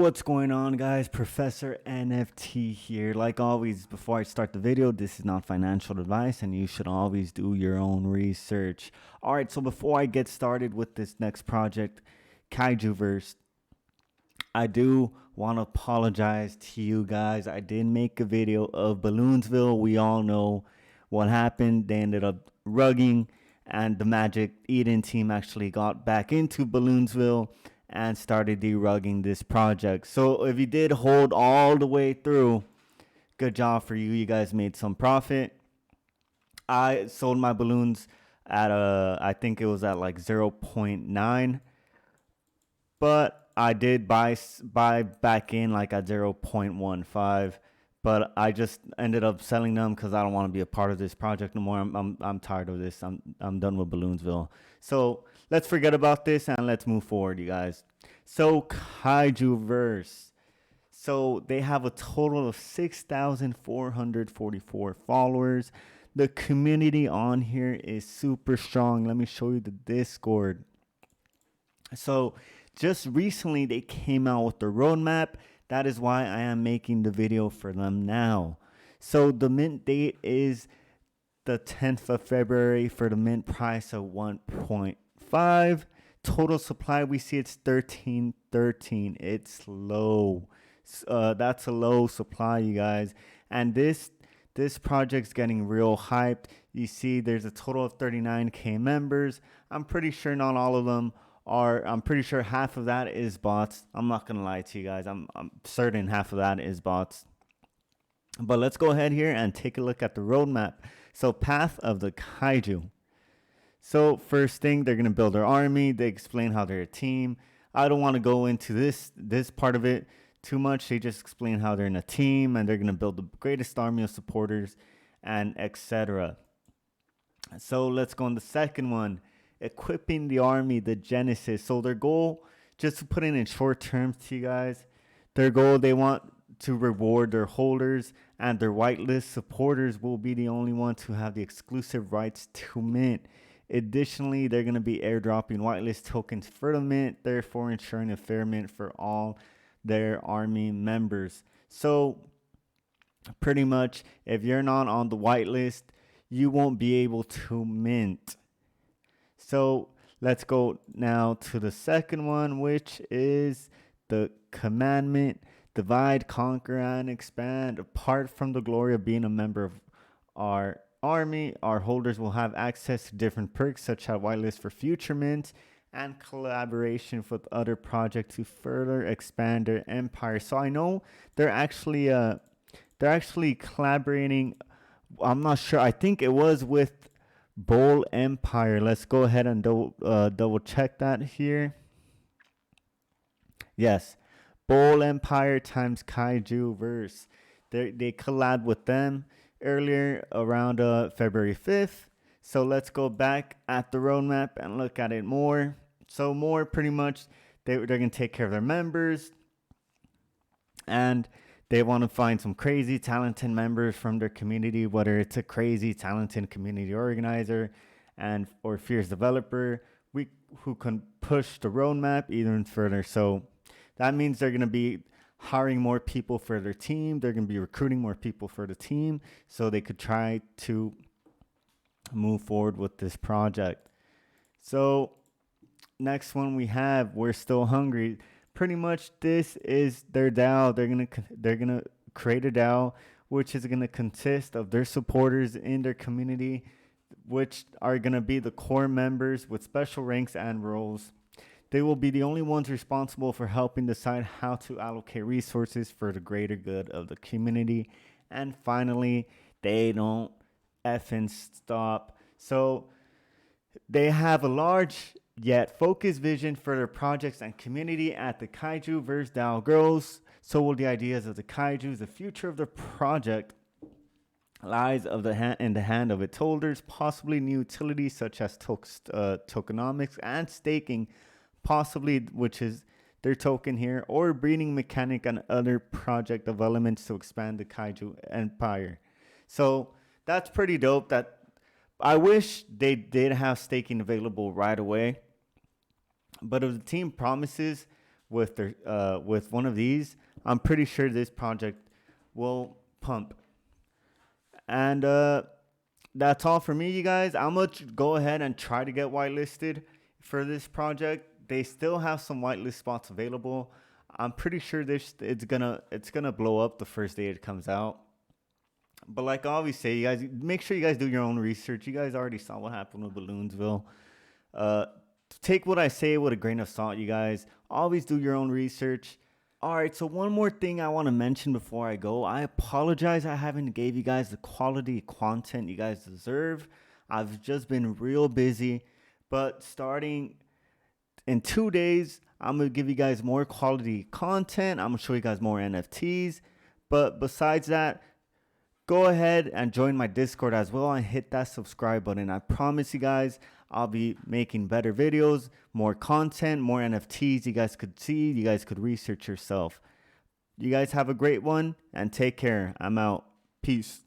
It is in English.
what's going on, guys? Professor NFT here. Like always, before I start the video, this is not financial advice and you should always do your own research. All right, so before I get started with this next project, Kaijuverse, I do want to apologize to you guys. I did make a video of Balloonsville. We all know what happened. They ended up rugging, and the Magic Eden team actually got back into Balloonsville and started derugging this project. So if you did hold all the way through, good job for you. You guys made some profit. I sold my balloons at I think it was at like 0.9, but I did buy back in like at 0.15. But I just ended up selling them because I don't want to be a part of this project no more. I'm tired of this. I'm done with Balloonsville. So let's forget about this and let's move forward, you guys. So Kaijuverse. So they have a total of 6,444 followers. The community on here is super strong. Let me show you the Discord. So just recently they came out with the roadmap. That is why I am making the video for them now. So the mint date is the 10th of February for the mint price of 1.5. Total supply, we see it's 1313. It's low. That's a low supply, you guys. And this project's getting real hyped. You see there's a total of 39k members. I'm pretty sure not all of them are. I'm pretty sure half of that is bots. I'm not gonna lie to you guys. I'm certain half of that is bots. But let's go ahead here and take a look at the roadmap. So path of the kaiju. So first thing, they're gonna build their army. They explain how they're a team. I don't want to go into this part of it too much. They just explain how they're in a team and they're gonna build the greatest army of supporters and etc. So let's go on the second one. Equipping the army, the Genesis. So their goal, just to put it in short terms to you guys, their goal, they want to reward their holders, and their whitelist supporters will be the only ones who have the exclusive rights to mint. Additionally, they're going to be airdropping whitelist tokens for the mint, therefore ensuring a fair mint for all their army members. So pretty much, if you're not on the whitelist, you won't be able to mint. So let's go now to the second one, which is the commandment: divide, conquer, and expand. Apart from the glory of being a member of our army, our holders will have access to different perks such as whitelist for future mints and collaboration with other projects to further expand their empire. So I know they're actually collaborating. I'm not sure. I think it was with SOL Empire. Let's go ahead and double check that here. Yes, SOL Empire times Kaijuverse. They collabed with them earlier around February 5th. So let's go back at the roadmap and look at it more. So more pretty much they're going to take care of their members, and they want to find some crazy talented members from their community, whether it's a crazy talented community organizer and or fierce developer who can push the roadmap even further. So that means they're going to be hiring more people for their team. They're going to be recruiting more people for the team so they could try to move forward with this project. So next one we have, we're still hungry. Pretty much this is their DAO. They're gonna create a DAO, which is gonna consist of their supporters in their community, which are gonna be the core members with special ranks and roles. They will be the only ones responsible for helping decide how to allocate resources for the greater good of the community. And finally, they don't effing stop. So they have a large yet focused vision for their projects and community. At the Kaijuverse DAO grows, so will the ideas of the kaijus. The future of the project lies in the hand of its holders. Possibly new utilities such as tokenomics and staking, possibly, which is their token here, or breeding mechanic and other project developments to expand the kaiju empire. So that's pretty dope. That I wish they did have staking available right away. But if the team promises with their with one of these, I'm pretty sure this project will pump. And that's all for me, you guys. I'm gonna go ahead and try to get whitelisted for this project. They still have some whitelist spots available. I'm pretty sure it's gonna blow up the first day it comes out. But like I always say, you guys make sure you guys do your own research. You guys already saw what happened with Balloonsville. Uh, Take what I say with a grain of salt, you guys. Always do your own research. All right, so one more thing I want to mention before I go. I apologize I haven't gave you guys the quality content you guys deserve. I've just been real busy, but starting in 2 days, I'm going to give you guys more quality content. I'm going to show you guys more NFTs. But besides that, go ahead and join my Discord as well and hit that subscribe button. I promise you guys, I'll be making better videos, more content, more NFTs you guys could see, you guys could research yourself. You guys have a great one and take care. I'm out. Peace.